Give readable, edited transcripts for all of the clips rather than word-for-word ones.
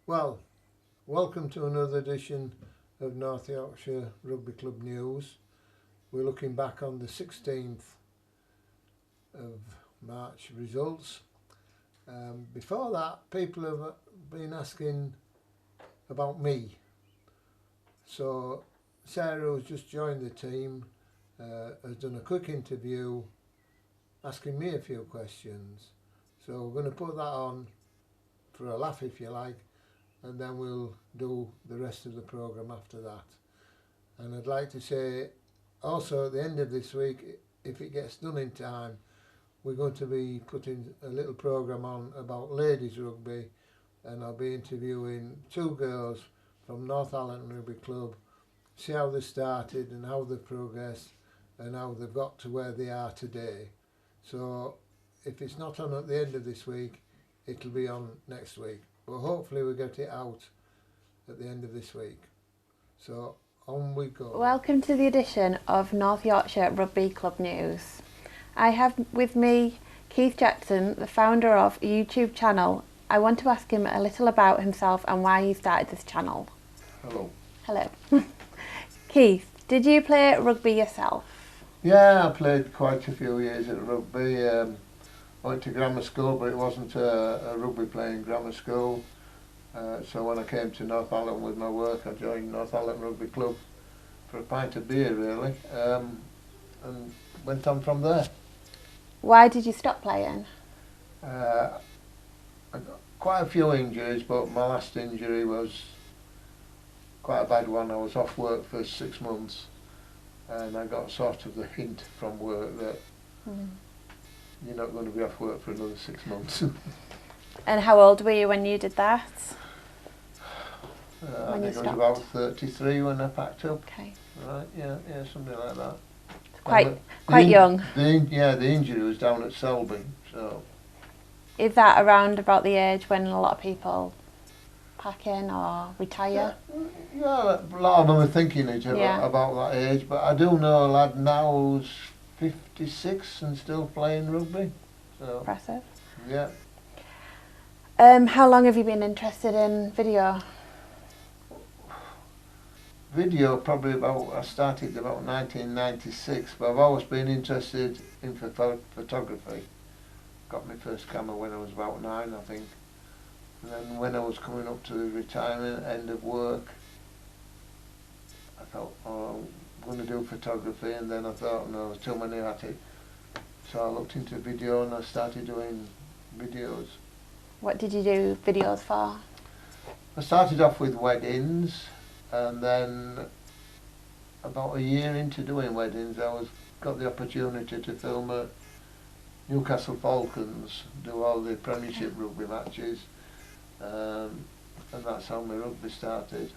Well, welcome to another edition of North Yorkshire Rugby Club News. We're looking back on the 16th of March results. Before that, people have been asking about me. So Sarah, who's just joined the team, has done a quick interview asking me a few questions. So we're going to put that on for a laugh, if you like, and then we'll do the rest of the programme after that. And I'd like to say also at the end of this week, if it gets done in time, we're going to be putting a little programme on about ladies rugby, and I'll be interviewing two girls from Northallerton Rugby Club, see how they started and how they've progressed and how they've got to where they are today. So if it's not on at the end of this week, it'll be on next week. But hopefully we'll get it out at the end of this week. So on we go. Welcome to the edition of North Yorkshire Rugby Club News. I have with me Keith Jackson, the founder of a YouTube channel. I want to ask him a little about himself and why he started this channel. Hello. Hello. Keith, did you play rugby yourself? Yeah, I played quite a few years at rugby. I went to grammar school, but it wasn't a rugby playing grammar school. So when I came to Northallerton with my work, I joined Northallerton Rugby Club for a pint of beer, really, and went on from there. Why did you stop playing? I got quite a few injuries, but my last injury was quite a bad one. I was off work for 6 months, and I got sort of the hint from work that you're not going to be off work for another 6 months. And how old were you when you did that? I think I was about 33 when I packed up. Okay. Right, yeah, something like that. Quite young. The injury was down at Selby, so. Is that around about the age when a lot of people pack in or retire? Yeah, a lot of them are thinking about that age, but I do know a lad now who's 56 and still playing rugby. So. Impressive. Yeah. How long have you been interested in video? Video, probably I started about 1996, but I've always been interested in photography. Got my first camera when I was about 9, I think. And then when I was coming up to retirement, end of work, I thought, I'm going to do photography, and then I thought, no, there's too many at it. So I looked into video and I started doing videos. What did you do videos for? I started off with weddings, and then about a year into doing weddings, got the opportunity to film at Newcastle Falcons, do all the Premiership rugby matches, and that's how my rugby started.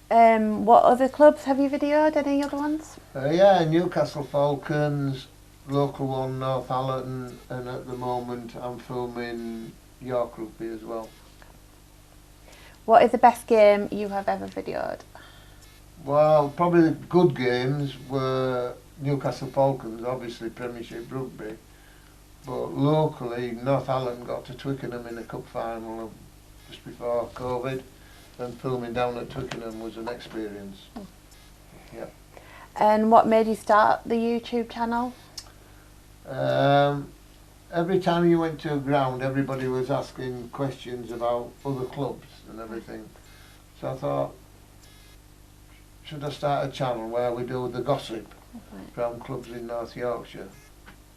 What other clubs have you videoed? Any other ones? Yeah, Newcastle Falcons, local one, Northallerton, and at the moment I'm filming Yorkshire Rugby as well. What is the best game you have ever videoed? Well, probably the good games were Newcastle Falcons, obviously Premiership Rugby, but locally Northallerton got to Twickenham in a cup final just before COVID, and filming down at Twickenham was an experience. Yeah. And what made you start the YouTube channel? Every time you went to a ground, everybody was asking questions about other clubs and everything. So I thought, should I start a channel where we do the gossip from clubs in North Yorkshire?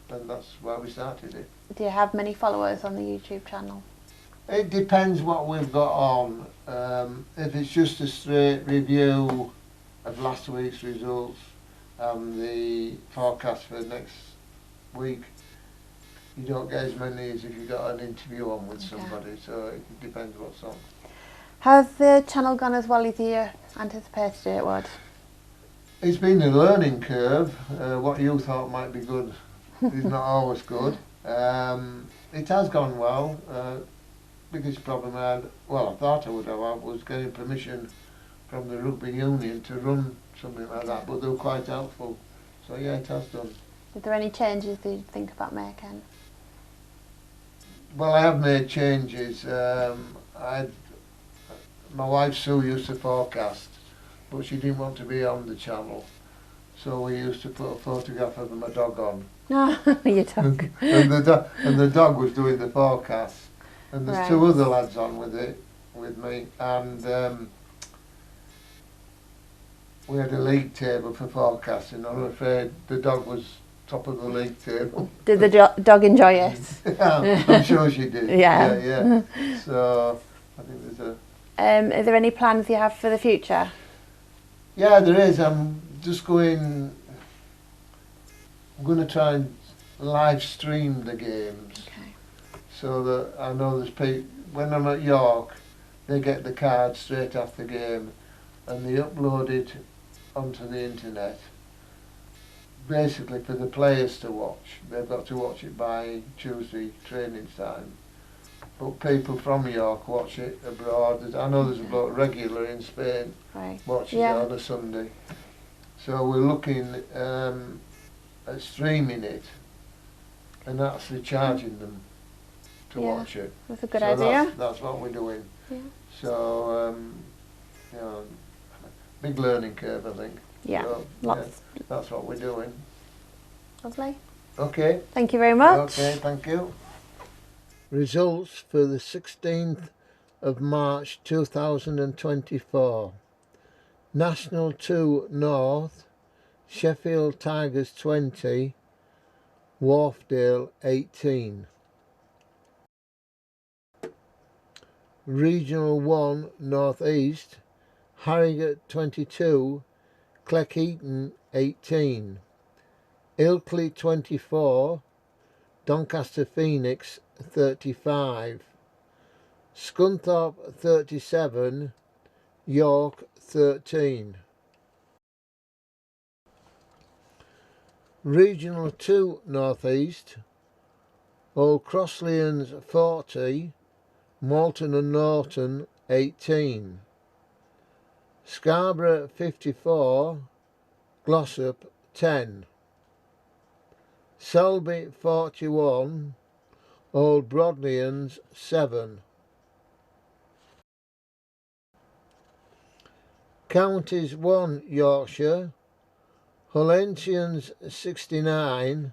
And that's why we started it. Do you have many followers on the YouTube channel? It depends what we've got on. If it's just a straight review of last week's results and the forecast for next week, you don't get as many as if you got an interview on with somebody, so it depends what's on. Has the channel gone as well as you anticipated it would? It's been a learning curve. What you thought might be good is not always good. It has gone well. Biggest problem I thought I would have was getting permission from the rugby union to run something like that, but they were quite helpful. So yeah, it has done. Is there any changes that you think about making? Well, I have made changes. I had my wife Sue used to forecast, but she didn't want to be on the channel, so we used to put a photograph of my dog on. No, your dog. and the dog was doing the forecast, and there's two other lads on with me, and we had a league table for forecasting. I'm afraid the dog was top of the league table. Did the dog enjoy it? I'm sure she did. Yeah. So I think there's a. Are there any plans you have for the future? Yeah, there is. I'm going to try and live stream the games, so that I know there's people. When I'm at York, they get the card straight after the game, and they upload it onto the internet. Basically, for the players to watch, they've got to watch it by Tuesday training time. But people from York watch it abroad. I know there's a bloke regular in Spain watches it on a Sunday. So we're looking at streaming it and actually charging them to watch it. That's a good idea. That's what we're doing. Yeah. So, you know, big learning curve, I think. Yeah, so, lots. Yeah, that's what we're doing. Lovely. Okay. Thank you very much. Okay, thank you. Results for the 16th of March 2024. National 2 North, Sheffield Tigers 20, Wharfdale 18. Regional 1 North East, Harrogate 22, Cleckheaton 18. Ilkley 24, Doncaster Phoenix 35. Scunthorpe 37, York 13. Regional 2 North East, Old Crossleans 40, Malton and Norton 18. Scarborough 54, Glossop 10. Selby 41, Old Broadleyans 7. Counties 1 Yorkshire, Hullentians 69,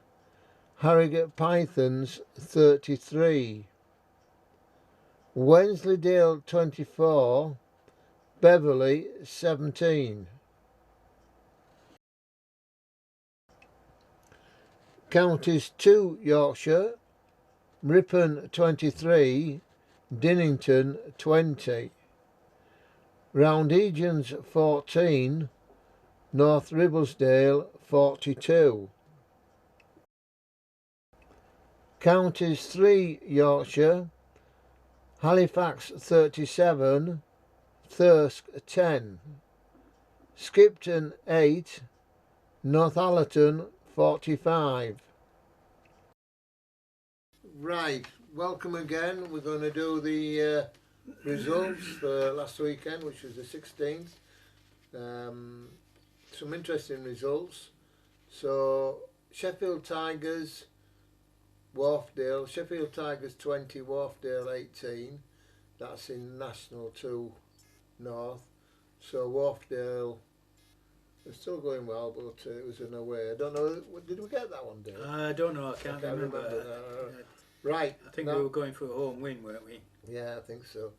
Harrogate Pythons 33. Wensleydale 24, Beverley 17. Counties 2 Yorkshire, Ripon 23, Dinnington 20. Roundegians 14, North Ribblesdale 42. Counties 3 Yorkshire, Halifax 37, Thirsk 10. Skipton 8, Northallerton 45. Right, welcome again. We're going to do the results for last weekend, which was the 16th. Some interesting results. So Sheffield Tigers, Wharfdale, Sheffield Tigers 20, Wharfdale 18. That's in National 2 North. So Wharfdale are still going well, but it was an away. I don't know, did we get that one, Dave? I don't know, I can't remember that. Right. I think we were going for a home win, weren't we? Yeah, I think so.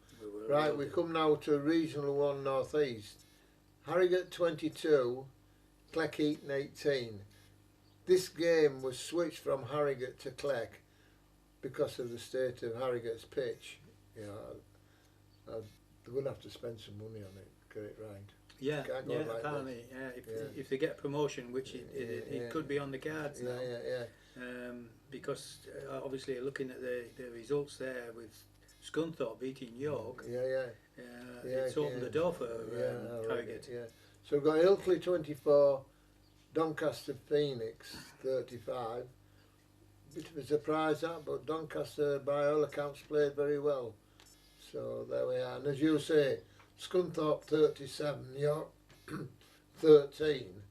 Right, we come now to Regional 1 North East. Harrogate 22, Cleckheaton 18. This game was switched from Harrogate to Cleck because of the state of Harrogate's pitch. You know, they're going to have to spend some money on it, get it right. Yeah, apparently, if they get promotion, which it could be on the cards now. Because obviously looking at the results there with Scunthorpe beating York, it's opened the door for Harrogate. So we've got Ilkley 24, Doncaster Phoenix 35. Bit of a surprise that, but Doncaster by all accounts played very well. So there we are. And as you say, Scunthorpe 37, York 13.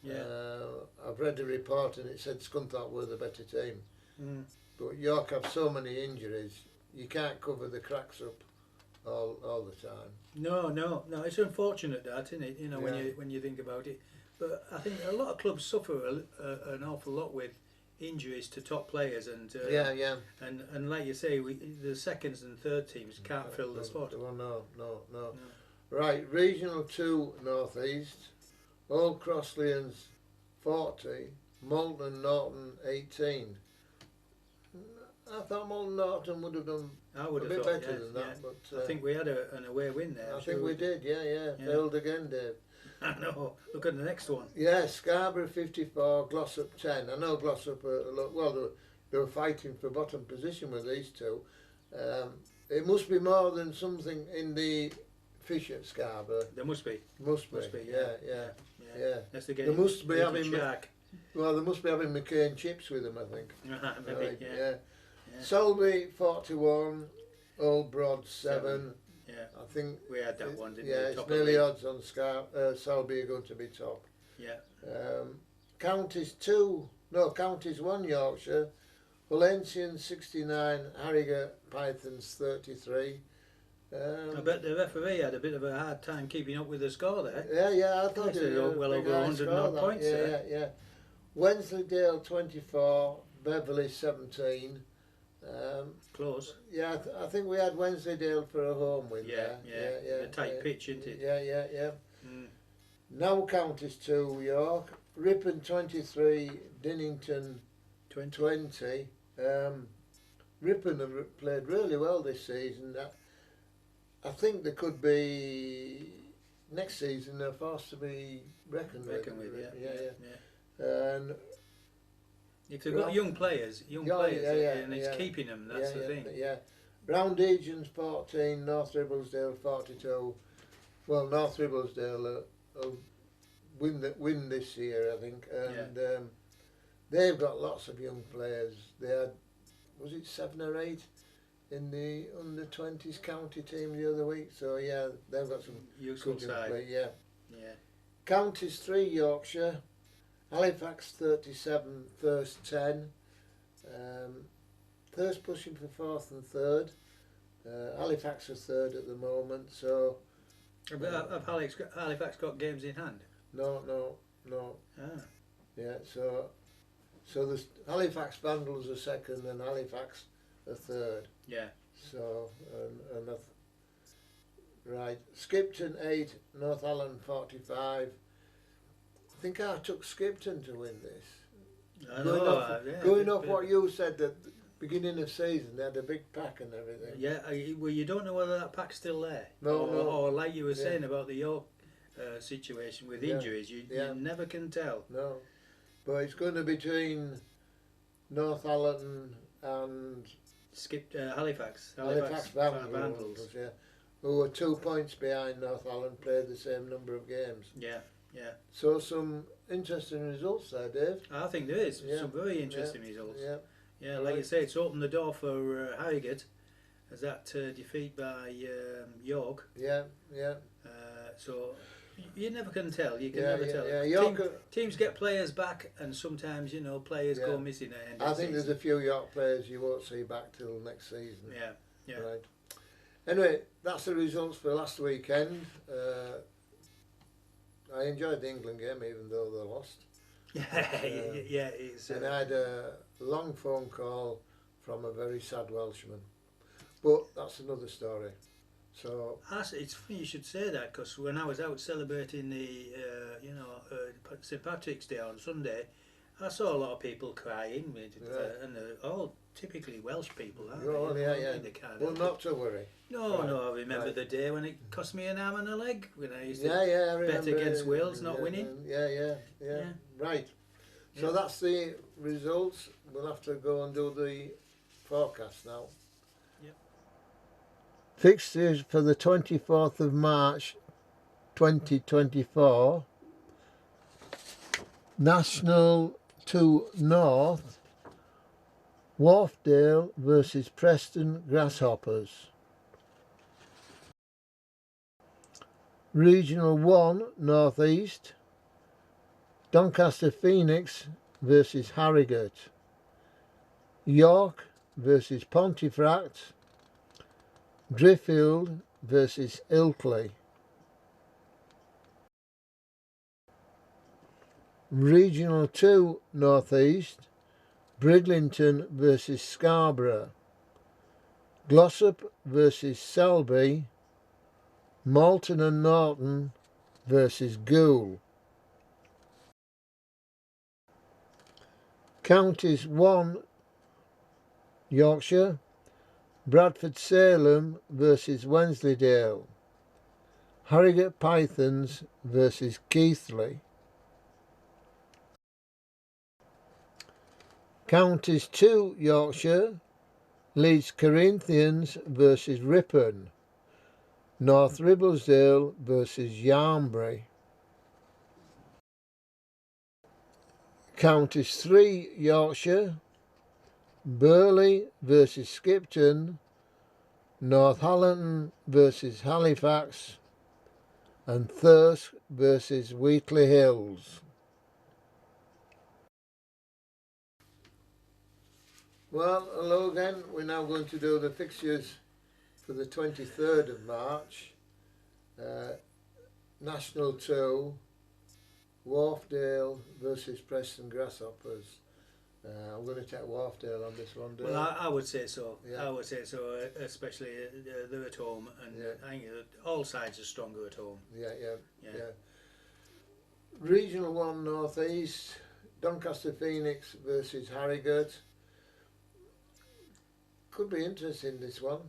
I've read a report and it said Scunthorpe were the better team. But York have so many injuries, you can't cover the cracks up all the time. No. It's unfortunate that, isn't it? You know, when you think about it. But I think a lot of clubs suffer an awful lot with injuries to top players, and and like you say, the seconds and third teams can't fill the spot. Well, no. Right, Regional 2 North East, Old Crossleyans 40, Malton Norton 18. I thought Malton Norton would have done a bit better than that, but I think we had an away win there. I think we did, yeah. Failed again, Dave. I know. Look at the next one. Yeah, Scarborough 54, Glossop 10. I know Glossop, they were fighting for bottom position with these two. It must be more than something in the fish at Scarborough. There must be. Must be, yeah. They must be having Well, they must be having McCain chips with them, I think. Maybe, right, yeah. Selby 41, Old Broad 7. Yeah. I think we had that one, didn't we? Yeah, it's nearly odds on Selby are going to be top. Yeah. Counties 1 Yorkshire, Valencians 69, Harrogate Pythons 33. I bet the referee had a bit of a hard time keeping up with the score there. Yeah, I thought it was well over 100 odd points there. Yeah. Wensleydale 24, Beverley 17. Close. Yeah, I think we had Wensleydale for a home win there. Yeah. A tight pitch, isn't it? Yeah. Now Counties 2 York, Ripon 23, Dinnington 20. Ripon have played really well this season. I think they could be next season. They're forced to be reckoned with. Yeah. And if they've got young players, and it's keeping them. That's the thing. Yeah. Round Regions 14, North Ribblesdale 42. Well, North Ribblesdale will win this year, I think, and they've got lots of young players. They had, was it 7 or 8 in the under-20s county team the other week? So yeah, they've got some useful side. Yeah. Counties 3 Yorkshire, Halifax 37, Thirst 10. Thirst pushing for 4th and 3rd. Halifax are 3rd at the moment. So have Halifax got games in hand? No. Ah. Yeah, so the Halifax Vandals are 2nd and Halifax are 3rd. Yeah. So right, Skipton 8, North Allen 45. I think I took Skipton to win this. I Going off what you said at the beginning of season, they had a big pack and everything. Yeah, well, you don't know whether that pack's still there. No. Or like you were saying about the York situation with injuries, you never can tell. No, but it's going to be between North Allen and Halifax Vandals, who are 2 points behind North Allen, played the same number of games. Yeah. So some interesting results there, Dave. I think there is some very interesting results. Yeah, like you say, it's opened the door for Harrogate as that defeat by York. Yeah. So you never can tell. You can never tell. Teams get players back, and sometimes players go missing at end of I think there's a few York players you won't see back till next season. Yeah. Right. Anyway, that's the results for last weekend. I enjoyed the England game, even though they lost. It's. And I had a long phone call from a very sad Welshman, but that's another story. So it's funny you should say that, because when I was out celebrating the St Patrick's Day on Sunday, I saw a lot of people crying, and they're all typically Welsh people, aren't they? Well, not to worry. No, I remember the day when it cost me an arm and a leg when I used to I bet against Wales not winning. Yeah. Right. So that's the results. We'll have to go and do the forecast now. Yep. Fixtures for the 24th of March 2024. National 2 North, Wharfdale versus Preston Grasshoppers. Regional 1 North East, Doncaster Phoenix versus Harrogate. York versus Pontefract. Driffield versus Ilkley. Regional 2 North East, Bridlington versus Scarborough. Glossop versus Selby. Malton and Norton versus Goole. Counties 1 Yorkshire, Bradford Salem versus Wensleydale. Harrogate Pythons versus Keighley. Counties 2 Yorkshire, Leeds Corinthians versus Ripon. North Ribblesdale versus Yarnbury. Counties 3 Yorkshire, Burley versus Skipton. Northallerton versus Halifax. And Thirsk versus Wheatley Hills. Well, hello again. We're now going to do the fixtures for the 23rd of March. National 2, Wharfdale versus Preston Grasshoppers. I'm going to take Wharfdale on this one, Dave. Well, I would say so. Yeah. I would say so, especially they're at home, and Yeah. I think all sides are stronger at home. Yeah. Regional 1 North East, Doncaster Phoenix versus Harrogate. Could be interesting, this one.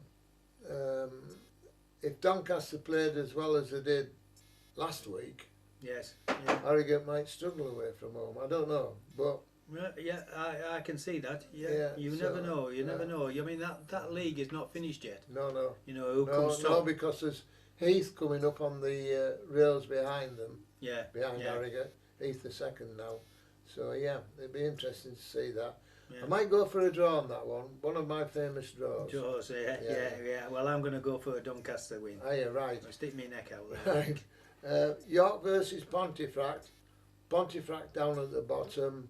If Doncaster played as well as they did last week, Yes. Yeah. Harrogate might struggle away from home. I don't know, but Yeah, I can see that. Yeah, Yeah, you so, never know. You never yeah. know. I mean, that league is not finished yet. no. You know who No, comes top. no, because there's Heath coming up on the rails behind them, Yeah, behind yeah. Harrogate. Heath the second now. So yeah, it'd be interesting to see that. Yeah. I might go for a draw on that one of my famous draws. Jaws, yeah. Well, I'm going to go for a Doncaster win. Oh yeah, right. I'll stick my neck out there. Right. York versus Pontefract. Pontefract down at the bottom.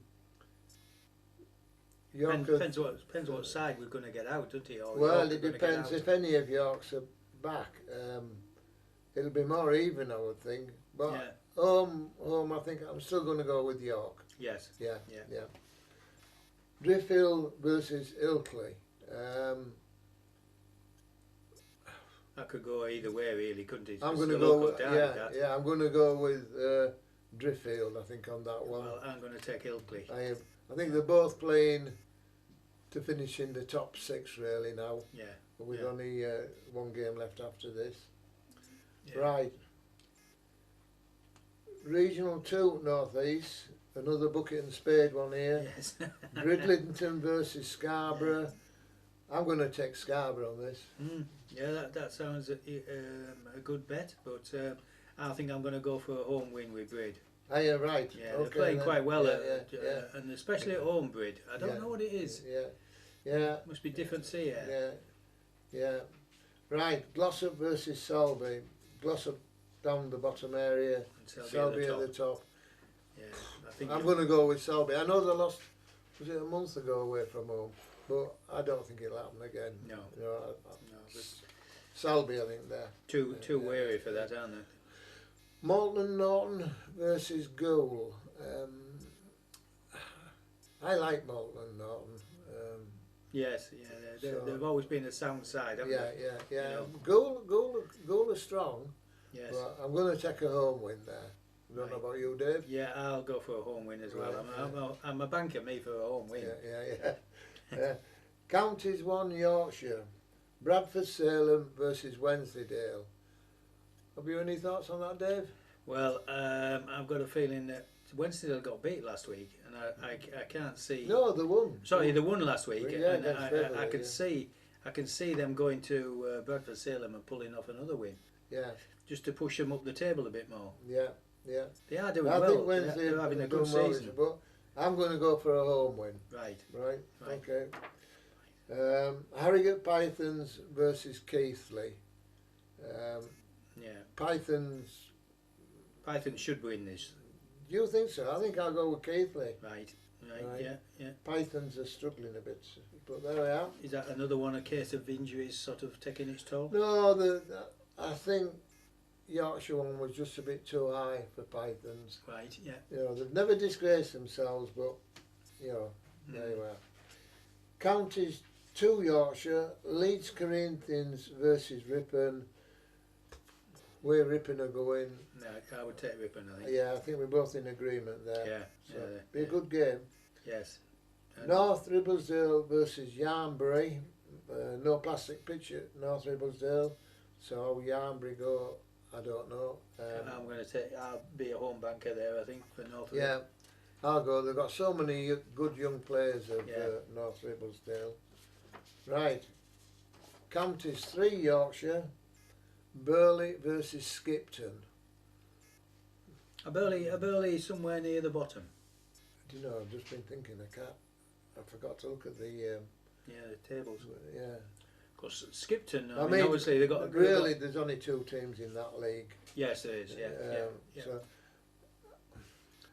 York Depends what side we're going to get out, doesn't it? Or well, York it are gonna get depends out. if any of Yorks are back. It'll be more even, I would think. But Yeah. home, I think I'm still going to go with York. Yes. Yeah. Yeah. Driffield versus Ilkley. That could go either way, really, couldn't it? I'm It's going to the go. local derby, that. Yeah. I'm going to go with Driffield. I think on that one. Well, I'm going to take Ilkley. I think they're both playing to finish in the top 6 really now. Yeah. With Yeah. only one game left after this. Yeah. Right. Regional 2 North East. Another bucket and spade one here. Yes. Bridlington versus Scarborough. I'm going to take Scarborough on this. Yeah, that sounds a good bet, but I think I'm going to go for a home win with Brid. Ah, yeah, right. Yeah, Okay, they're playing then. quite well, Yeah. and especially at home, Brid. I don't know what it is. Yeah. Must be different here. Yeah. Right. Glossop versus Selby. Glossop down the bottom area. And Selby at the top. Yeah, I think I'm going to go with Selby. I know they lost, was it a month ago away from home, but I don't think it'll happen again. No. You know, No, but Selby, I think there. too wary for that, aren't they? Malton Norton versus Goole. I like Malton Norton. Yes, they've always been a sound side, haven't they? Yeah. You know. Goole are strong, Yes. but I'm going to take a home win there. I don't know about you, Dave. Yeah, I'll go for a home win as well. Right, I'm a banker, me, for a home win. Yeah. Counties 1 Yorkshire. Bradford Salem versus Wensleydale. Have you any thoughts on that, Dave? Well, I've got a feeling that Wensleydale got beat last week, and I can't see. No, they won. Sorry, they won last week, Yeah, and against Beverley, I can see them going to Bradford Salem and pulling off another win, Yeah. just to push them up the table a bit more. Yeah. They are doing I well. think Wednesday They're having a doing good well, season. but I'm going to go for a home win. Right. Okay. Harrogate Pythons versus Keighley. Yeah. Pythons. Python should win this. Do you think so? I think I'll go with Keighley. Right. Right. Yeah. Pythons are struggling a bit, but there I am. Is that another one, a case of injuries sort of taking its toll? No, I think Yorkshire one was just a bit too high for Pythons. Right, yeah. You know, they've never disgraced themselves, but, you know, there you are. Counties 2 Yorkshire, Leeds Corinthians versus Ripon. Where Ripon are going. No, I would take Ripon, I think. Yeah, I think we're both in agreement there. Yeah. So, be a good game. Yes. North Ribblesdale versus Yarnbury. No plastic pitch at North Ribblesdale. So how Yarnbury go, I don't know. I'm going to take, I'll be a home banker there, I think, for North. Yeah, I'll go. They've got so many good young players of North Ribblesdale. Right. Counties 3 Yorkshire. Burley versus Skipton. A Burley somewhere near the bottom. Do you know, I've just been thinking, I forgot to look at the the tables. Yeah. Because Skipton, I mean, obviously they've got... Really, there's only 2 teams in that league. Yes, there is, yeah. So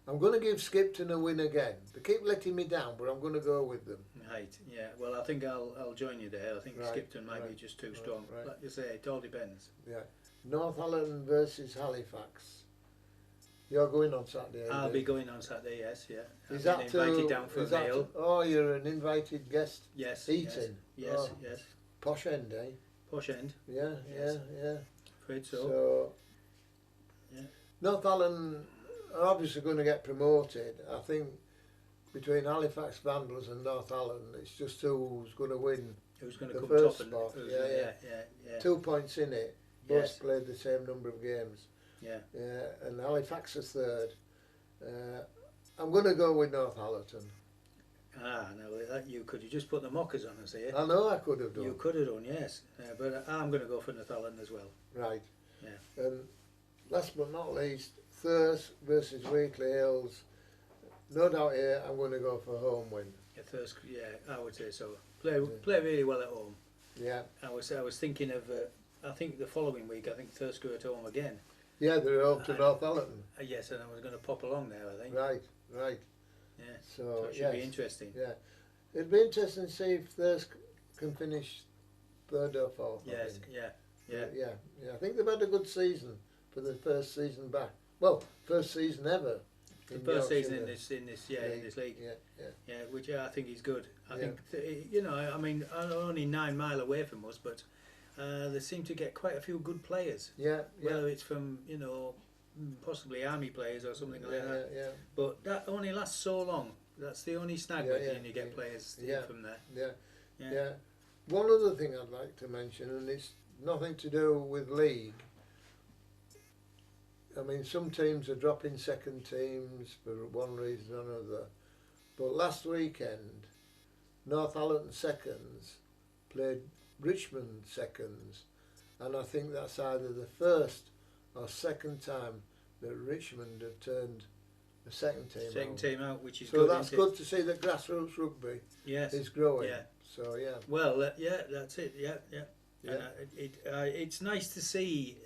I'm going to give Skipton a win again. They keep letting me down, but I'm going to go with them. Right, yeah. Well, I think I'll join you there. I think Skipton might be just too strong. Like you say, it all depends. Yeah. Northallerton versus Halifax. You're going on Saturday. I'll be going on Saturday, yes, yeah. Is that invited down for a meal? Oh, you're an invited guest. Yes. Eating. Yes. Posh end, eh? Posh end. Yeah. Afraid so. So, yeah. Northallerton are obviously going to get promoted. I think between Halifax Vandals and Northallerton, it's just who's going to win. Who's going to come first top spot? Yeah. 2 points in it. Both played the same number of games. Yeah. And Halifax is 3rd. I'm going to go with Northallerton. No, you could have just put the mockers on and say it. I know I could have done. You could have done, yes. But I'm going to go for Northallerton as well. Right. Yeah. And last but not least, Thirsk versus Weakley Hills. No doubt here, I'm going to go for home win. Yeah, Thirsk, yeah, I would say so. Play really well at home. Yeah. I was thinking of, I think the following week, I think Thirsk are at home again. Yeah, they're home to Northallerton. Yes, and I was going to pop along there, I think. Right. Yeah, so it should be interesting. Yeah, it'd be interesting to see if Thirsk can finish 3rd or 4th. Yes, yeah. I think they've had a good season for the first season back. Well, first season ever. The first season in this league. Yeah, which I think is good. I think I mean, only 9 mile away from us, but they seem to get quite a few good players. Yeah. Whether it's from possibly army players or something like that. Yeah. But that only lasts so long. That's the only snag when you get players from there. Yeah. One other thing I'd like to mention, and it's nothing to do with league. I mean, some teams are dropping second teams for one reason or another. But last weekend, Northallerton seconds played Richmond seconds, and I think that's either the first or second time that Richmond have turned the second team out, which is so good. That's good to see that grassroots rugby is growing. Yeah. So Well, that's it. Yeah. And it's nice to see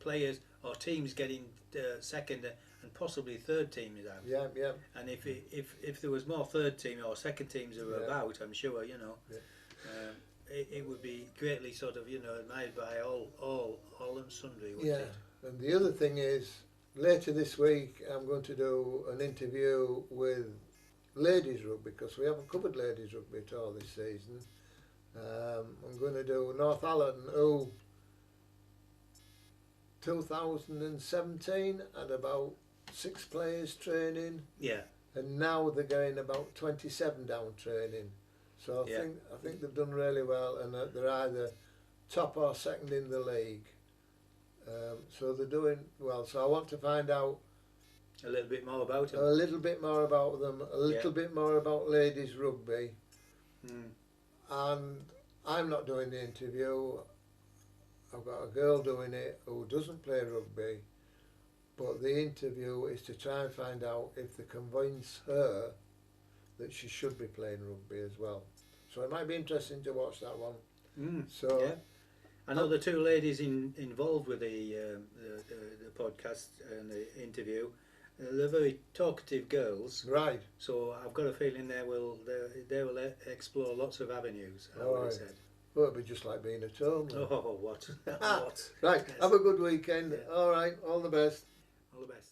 players or teams getting second and possibly third teams out. Yeah. And if there was more third team or second teams who were about, I'm sure it would be greatly sort of admired by all and sundry. Wouldn't it? And the other thing is, later this week I'm going to do an interview with ladies rugby, because we haven't covered ladies rugby at all this season. I'm going to do Northallerton, who 2017 had about 6 players training. Yeah. And now they're going about 27 down training. So I think they've done really well, and they're either top or second in the league. So they're doing well. So I want to find out a little bit more about them. A little bit more about them. A little bit more about ladies rugby. And I'm not doing the interview. I've got a girl doing it who doesn't play rugby. But the interview is to try and find out if they convince her that she should be playing rugby as well. So it might be interesting to watch that one. I know the 2 ladies involved with the podcast and the interview. They're very talkative girls, right? So I've got a feeling they will explore lots of avenues. I would have said. Well, it'd be just like being at home. Then. Oh, what? What? Right, Yes. have a good weekend. Yeah. All right, all the best. All the best.